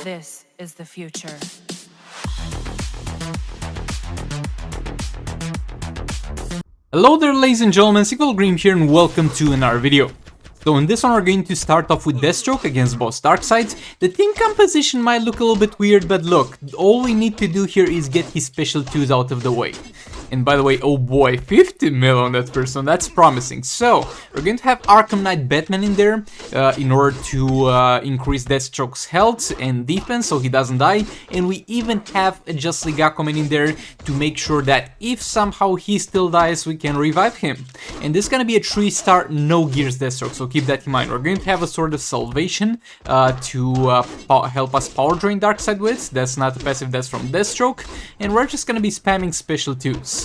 This is the future. Hello there, ladies and gentlemen, Green here and welcome to another video. So in this one we're going to start off with Deathstroke against boss Darkseid. The team composition might look a little bit weird, but look, all we need to do here is get his special 2s out of the way. And by the way, oh boy, 50 mil on that person, that's promising. So, we're going to have Arkham Knight Batman in there in order to increase Deathstroke's health and defense so he doesn't die. And we even have a Justly Gakkoman in there to make sure that if somehow he still dies, we can revive him. And this is going to be a 3-star no gears Deathstroke, so keep that in mind. We're going to have a sort of salvation to help us power drain Darkseid with. That's not a passive, that's from Deathstroke. And we're just going to be spamming special 2s.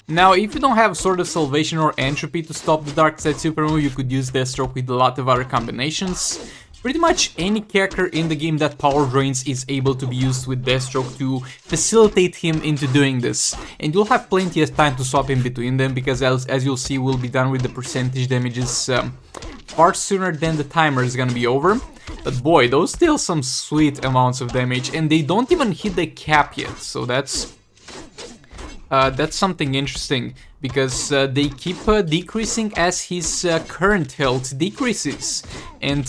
Now, if you don't have sort of salvation or entropy to stop the Darkseid super move, you could use Deathstroke with a lot of other combinations. Pretty much any character in the game that power drains is able to be used with Deathstroke to facilitate him into doing this. And you'll have plenty of time to swap in between them, because as you'll see, we'll be done with the percentage damages far sooner than the timer is gonna be over. But boy, those still some sweet amounts of damage, and they don't even hit the cap yet, so that's something interesting, because they keep decreasing as his current health decreases. And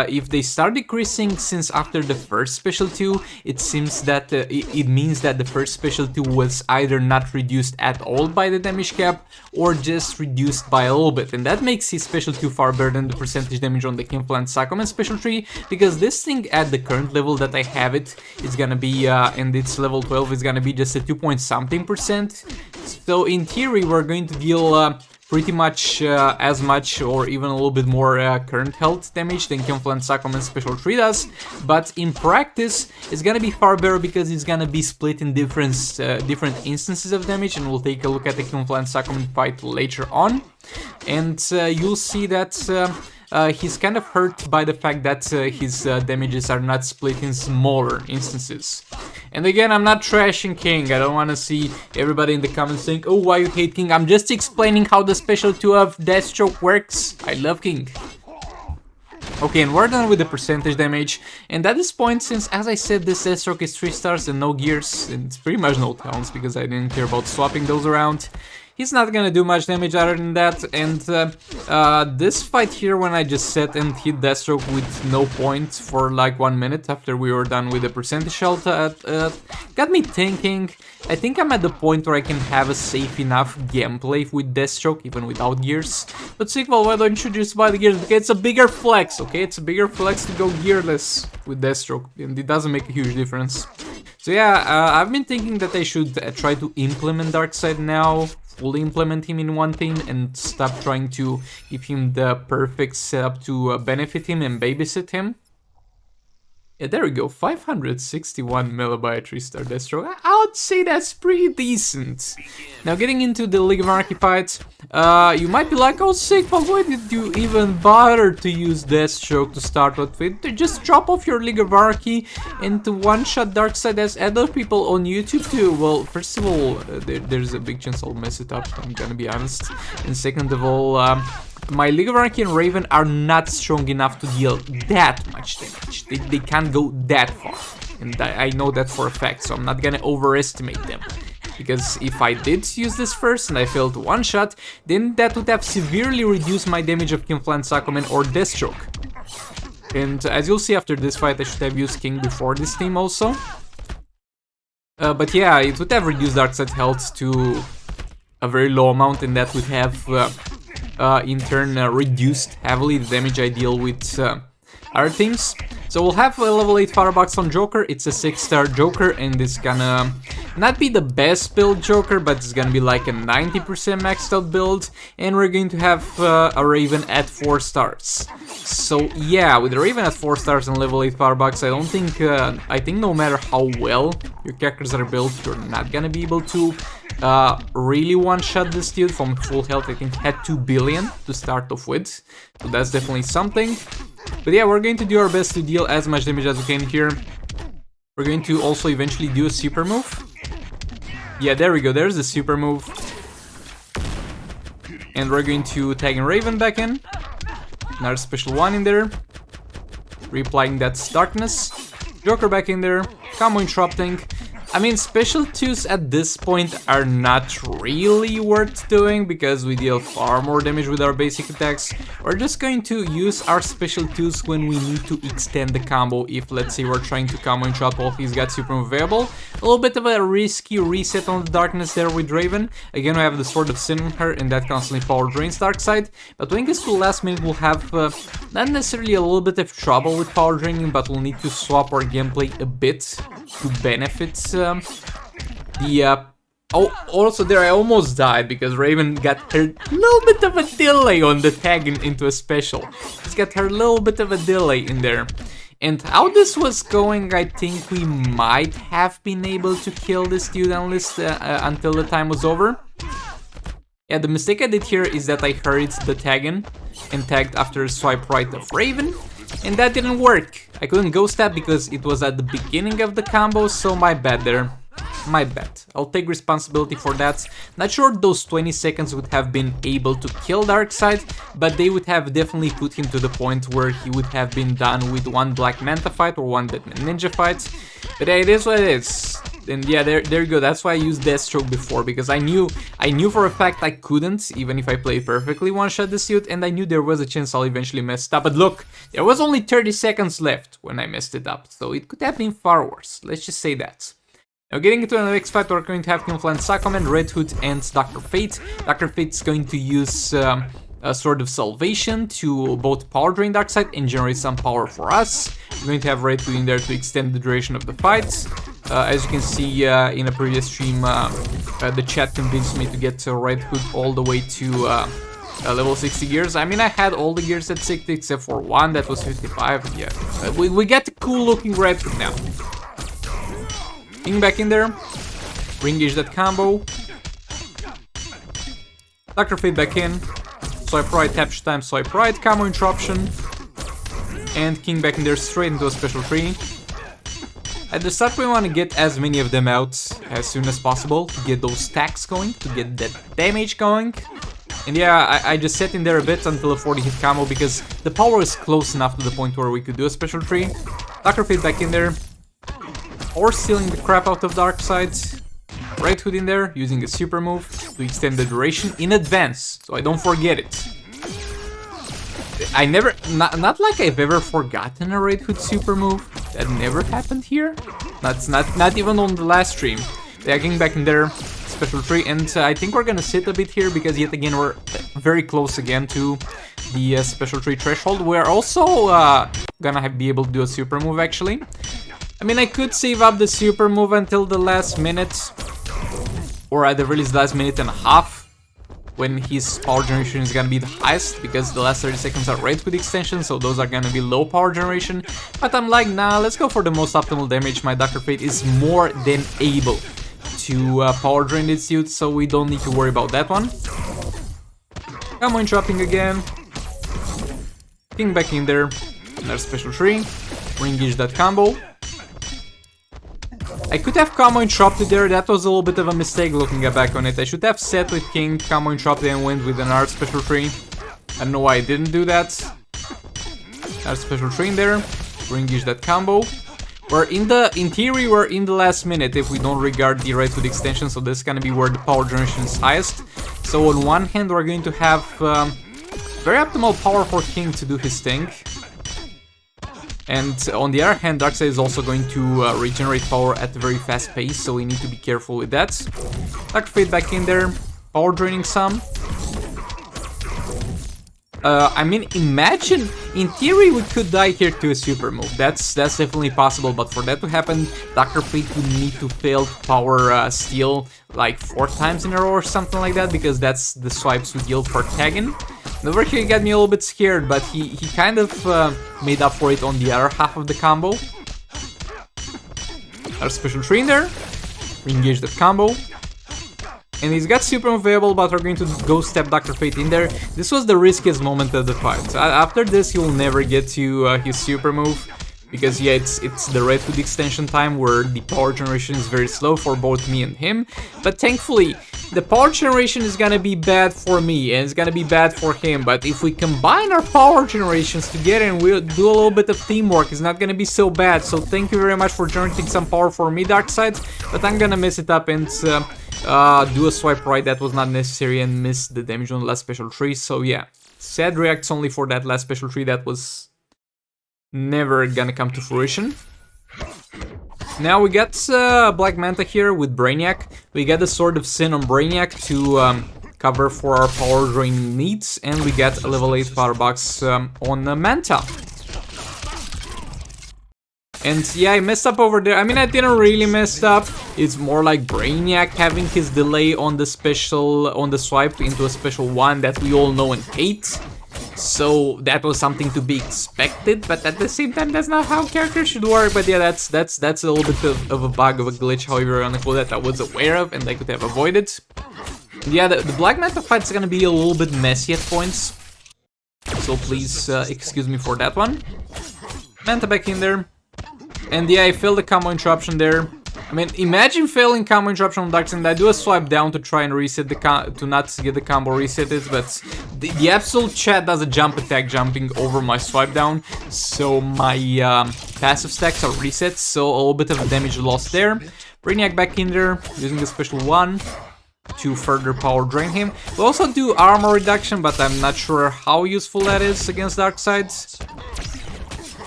if they start decreasing since after the first special 2, it seems that it means that the first special 2 was either not reduced at all by the damage cap or just reduced by a little bit. And that makes his special 2 far better than the percentage damage on the Implant Sacrament special 3, because this thing at the current level that I have it is gonna be, and it's level 12, is gonna be just a 2-point-something%. So in theory we're going to deal pretty much as much or even a little bit more current health damage than Implant Sacrament special 3 does, but in practice it's gonna be far better because it's gonna be split in different instances of damage, and we'll take a look at the Implant Sacrament fight later on. And you'll see that he's kind of hurt by the fact that his damages are not split in smaller instances. And again, I'm not trashing King. I don't want to see everybody in the comments saying, oh, why you hate King? I'm just explaining how the special 2 of Deathstroke works. I love King. Okay, and we're done with the percentage damage. And at this point, since, as I said, this Deathstroke is 3 stars and no gears, and it's pretty much no talents because I didn't care about swapping those around, he's not gonna do much damage other than that. And this fight here, when I just sat and hit Deathstroke with no point for like 1 minute after we were done with the percentage health, got me thinking. I think I'm at the point where I can have a safe enough gameplay with Deathstroke, even without gears. But Sequel, why don't you just buy the gears? Because it's a bigger flex, okay? It's a bigger flex to go gearless with Deathstroke, and it doesn't make a huge difference. So yeah, I've been thinking that I should try to implement Darkseid now, fully implement him in one team, and stop trying to give him the perfect setup to benefit him and babysit him. Yeah, there we go, 561 millibyte 3-star Deathstroke. I would say that's pretty decent. Now getting into the League of Anarchy fight, you might be like, oh sick, but why did you even bother to use Deathstroke to start with? Just drop off your League of Anarchy and to one-shot Darkseid as other people on YouTube too. Well, first of all, there's a big chance I'll mess it up, I'm gonna be honest. And second of all, my League of Anarchy and Raven are not strong enough to deal that much damage. They can't go that far, and I know that for a fact, so I'm not gonna overestimate them. Because if I did use this first and I failed to one-shot, then that would have severely reduced my damage of Implant Sacrament or Deathstroke. And as you'll see after this fight, I should have used King before this team also. But yeah, it would have reduced Darkseid's health to a very low amount, and that would have in turn reduced heavily the damage I deal with other teams. So we'll have a level 8 firebox on Joker. It's a 6-star Joker, and it's gonna not be the best build Joker, but it's gonna be like a 90% maxed out build. And we're going to have a Raven at 4 stars. So yeah, with the Raven at 4 stars and level 8 firebox, I don't think, I think no matter how well your characters are built, you're not gonna be able to really one-shot this dude from full health. I think he had 2 billion to start off with, so that's definitely something. But yeah, we're going to do our best to deal as much damage as we can here. We're going to also eventually do a super move. Yeah, there we go, there's the super move. And we're going to tag in Raven back in. Another special one in there. reapplying that darkness. Joker back in there, combo interrupting. I mean, special 2s at this point are not really worth doing because we deal far more damage with our basic attacks. We're just going to use our special 2s when we need to extend the combo if, let's say, we're trying to combo interrupt while he's got super move available. A little bit of a risky reset on the darkness there with Raven. Again, we have the Sword of Sin on her and that constantly power drains Darkseid. But when it gets to the last minute, we'll have not necessarily a little bit of trouble with power draining, but we'll need to swap our gameplay a bit to benefit oh, also there I almost died because Raven got her little bit of a delay on the tag into a special. She's got her little bit of a delay in there. And how this was going, I think we might have been able to kill this dude until the time was over. Yeah, the mistake I did here is that I hurried the tag in and tagged after a swipe right of Raven. And that didn't work. I couldn't ghost that because it was at the beginning of the combo, so my bad there. My bad. I'll take responsibility for that. Not sure those 20 seconds would have been able to kill Darkseid, but they would have definitely put him to the point where he would have been done with one Black Manta fight or one Deadman Ninja fight. But yeah, it is what it is. And yeah, there you go. That's why I used DEATHSTROKE before, because I knew for a fact I couldn't, even if I played perfectly, one-shot the suit, and I knew there was a chance I'll eventually mess it up. But look, there was only 30 seconds left when I messed it up, so it could have been far worse. Let's just say that. Now getting into the next fight, we're going to have Kinfly and Sakoman, Red Hood and Dr. Fate. Dr. Fate's going to use a Sword of Salvation to both power drain Darkseid and generate some power for us. We're going to have Red Hood in there to extend the duration of the fight. As you can see in a previous stream, the chat convinced me to get Red Hood all the way to level 60 gears. I mean, I had all the gears at 60 except for one that was 55. Yeah, we get the cool looking Red Hood now. King back in there, re-engage that combo. Dr. Fate back in, swipe right, capture time, swipe right, combo interruption. And King back in there straight into a special tree. At the start we want to get as many of them out as soon as possible to get those stacks going, to get that damage going. And yeah, I just sat in there a bit until a 40 hit combo because the power is close enough to the point where we could do a special tree. Dr. Fate back in there. Or stealing the crap out of Darkseid. Red Hood in there, using a super move to extend the duration in advance, so I don't forget it. I never, not like I've ever forgotten a Red Hood super move. That never happened here. That's not even on the last stream. Yeah, getting back in there, special tree, and I think we're gonna sit a bit here because yet again we're very close again to the special tree threshold. We're also gonna be able to do a super move actually. I mean, I could save up the super move until the last minute, or at the very least last minute and a half, when his power generation is gonna be the highest, because the last 30 seconds are Red Hood extension, so those are gonna be low power generation. But I'm like, nah, let's go for the most optimal damage. My Dr. Fate is more than able to power drain this suit, so we don't need to worry about that one. Combo interrupting again. King back in there, another special tree, re-engage that combo. I could have combo interrupted there, that was a little bit of a mistake looking back on it. I should have set with King, combo interrupted and went with another special tree. I don't know why I didn't do that. Another special tree in there, re-engage that combo. In theory, we're in the last minute if we don't regard the Red Hood extension, so this is gonna be where the power generation is highest. So on one hand, we're going to have very optimal power for King to do his thing. And on the other hand, Darkseid is also going to regenerate power at a very fast pace, so we need to be careful with that. Dr. Fate back in there, power draining some. I mean, imagine, in theory we could die here to a super move, that's definitely possible, but for that to happen, Dr. Fate would need to fail power steal like 4 times in a row or something like that, because that's the swipes we deal per tagging. Over here he got me a little bit scared, but he kind of made up for it on the other half of the combo. Our special tree in there, re-engage that combo. And he's got super move available, but we're going to go step Dr. Fate in there. This was the riskiest moment of the fight. After this, he will never get to his super move, because yeah, it's the Red Hood extension time where the power generation is very slow for both me and him. But thankfully, the power generation is gonna be bad for me and it's gonna be bad for him, but if we combine our power generations together and we'll do a little bit of teamwork, it's not gonna be so bad. So thank you very much for generating some power for me, Darkseid, but I'm gonna mess it up and do a swipe right that was not necessary and miss the damage on the last special tree. So yeah, sad reacts only for that last special tree that was never gonna come to fruition. Now we got Black Manta here with Brainiac. We get the Sword of Sin on Brainiac to cover for our power drain needs, and we get a level 8 Firebox on Manta. And yeah, I messed up over there. I mean, I didn't really mess up. It's more like Brainiac having his delay on the special, on the swipe into a special one that we all know and hate. So that was something to be expected, but at the same time, that's not how characters should work. But yeah, that's a little bit of a bug, of a glitch, however you want to call that, I was aware of and I could have avoided. Yeah, the Black Manta fight is gonna be a little bit messy at points, so please excuse me for that one. Manta back in there. And yeah, I failed the combo interruption there. I mean, imagine failing combo interruption on Darkseid. I do a swipe down to try and reset the to not get the combo resetted, but the absolute chat does a jump attack jumping over my swipe down, so my passive stacks are reset, so a little bit of a damage loss there. Brainiac back in there, using the special one to further power drain him. We also do armor reduction, but I'm not sure how useful that is against Darkseid.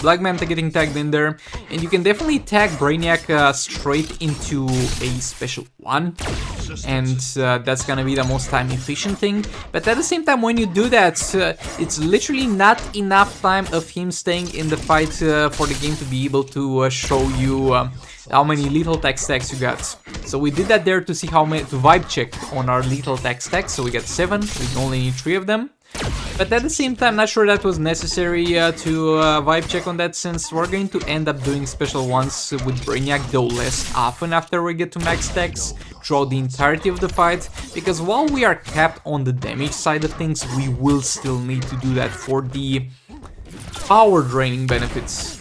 Black Manta getting tagged in there, and you can definitely tag Brainiac straight into a special one, and that's gonna be the most time efficient thing. But at the same time, when you do that, it's literally not enough time of him staying in the fight for the game to be able to show you how many lethal tech stacks you got. So we did that there to see how many, to vibe check on our lethal tech stacks, so we got 7, we only need 3 of them. But at the same time, not sure that was necessary to vibe check on that, since we're going to end up doing special ones with Brainiac, though less often after we get to max stacks throughout the entirety of the fight, because while we are capped on the damage side of things, we will still need to do that for the power draining benefits.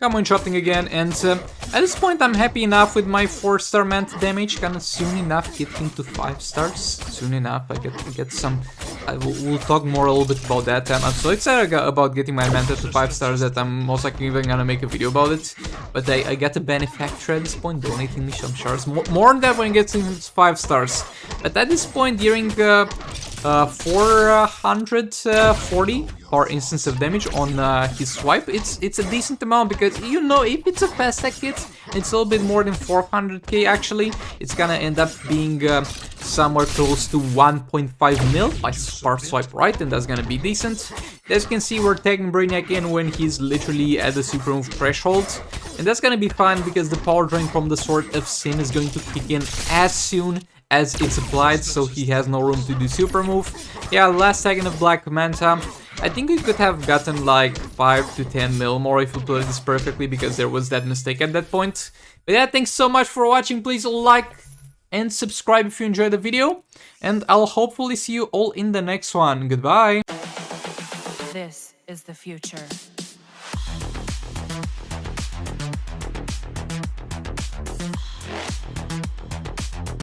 Combo interrupting again, and at this point I'm happy enough with my 4-star Manta damage. Gonna soon enough get him to 5 stars. Soon enough I get some. We'll talk more a little bit about that. I'm so excited about getting my Manta to 5 stars that I'm most likely even gonna make a video about it. But I got a benefactor at this point donating me some shards. More than that when it gets him to 5 stars. But at this point, during 440 per instance of damage on his swipe, it's a decent amount, because you know, if it's a fast tech hit, it's a little bit more than 400k actually, it's gonna end up being somewhere close to 1.5 mil per swipe right, and that's gonna be decent. As you can see, we're tagging Brainiac in when he's literally at the super move threshold, and that's gonna be fine because the power drain from the Sword of Sin is going to kick in as soon as it's applied, so he has no room to do super move. Yeah, last second of Black Manta. I think we could have gotten like 5 to 10 mil more if we played this perfectly, because there was that mistake at that point. But yeah, thanks so much for watching. Please like and subscribe if you enjoyed the video, and I'll hopefully see you all in the next one. Goodbye. This is the future.